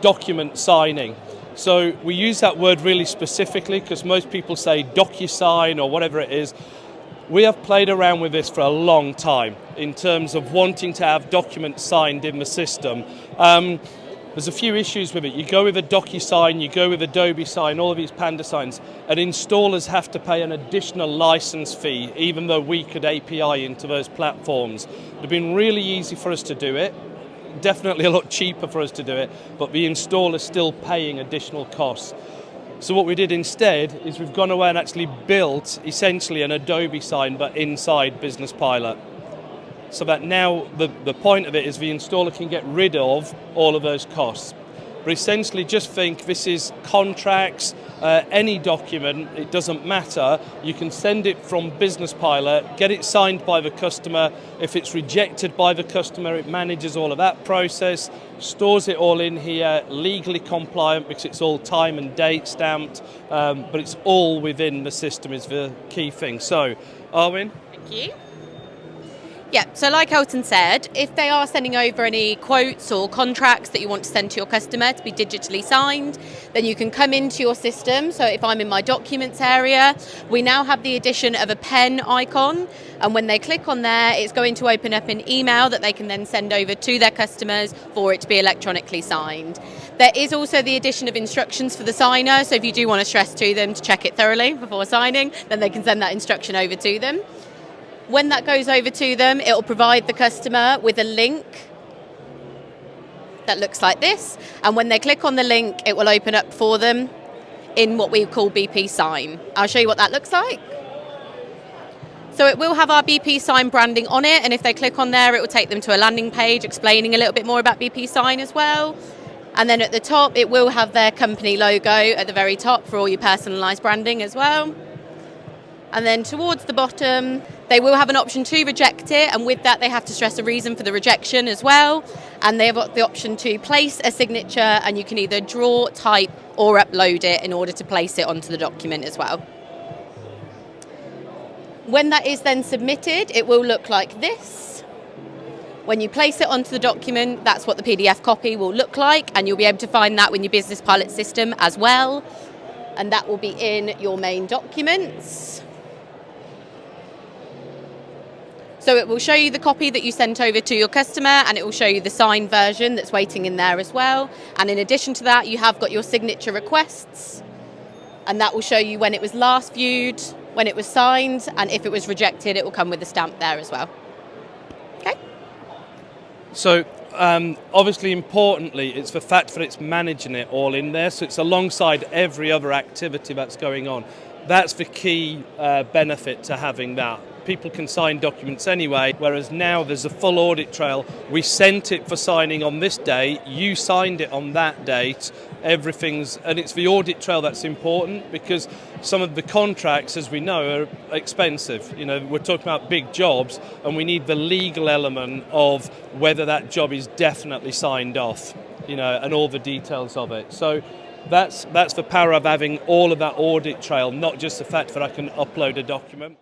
document signing. So we use that word really specifically because most people say DocuSign or whatever it is. We have played around with this for a long time in terms of wanting to have documents signed in the system. There's a few issues with it. You go with a DocuSign, you go with Adobe Sign, all of these Panda signs, and installers have to pay an additional license fee, even though we could API into those platforms. It would have been really easy for us to do it, definitely a lot cheaper for us to do it, but the installer's still paying additional costs. So what we did instead is we've gone away and actually built essentially an Adobe Sign, but inside Business Pilot. So that now the point of it is the installer can get rid of all of those costs. But essentially just think this is contracts, any document, it doesn't matter. You can send it from Business Pilot, get it signed by the customer. If it's rejected by the customer, it manages all of that process, stores it all in here, legally compliant because it's all time and date stamped, but it's all within the system is the key thing. So, Arwen? Thank you. Yeah, so like Elton said, if they are sending over any quotes or contracts that you want to send to your customer to be digitally signed, then you can come into your system. So if I'm in my documents area, we now have the addition of a pen icon. And when they click on there, it's going to open up an email that they can then send over to their customers for it to be electronically signed. There is also the addition of instructions for the signer. So if you do want to stress to them to check it thoroughly before signing, then they can send that instruction over to them. When that goes over to them, it will provide the customer with a link that looks like this. And when they click on the link, it will open up for them in what we call BPsign. I'll show you what that looks like. So it will have our BPsign branding on it. And if they click on there, it will take them to a landing page explaining a little bit more about BPsign as well. And then at the top, it will have their company logo at the very top for all your personalised branding as well. And then towards the bottom, they will have an option to reject it, and with that they have to stress a reason for the rejection as well. And they have got the option to place a signature, and you can either draw, type or upload it in order to place it onto the document as well. When that is then submitted, it will look like this. When you place it onto the document, that's what the PDF copy will look like, and you'll be able to find that in your Business Pilot system as well. And that will be in your main documents. So it will show you the copy that you sent over to your customer, and it will show you the signed version that's waiting in there as well. And in addition to that, you have got your signature requests, and that will show you when it was last viewed, when it was signed, and if it was rejected, it will come with a stamp there as well. Okay. So obviously importantly, it's the fact that it's managing it all in there, so it's alongside every other activity that's going on. That's the key benefit to having that. People can sign documents anyway, whereas now there's a full audit trail. We sent it for signing on this day, you signed it on that date, and it's the audit trail that's important because some of the contracts, as we know, are expensive. You know, we're talking about big jobs, and we need the legal element of whether that job is definitely signed off, you know, and all the details of it. So that's the power of having all of that audit trail, not just the fact that I can upload a document.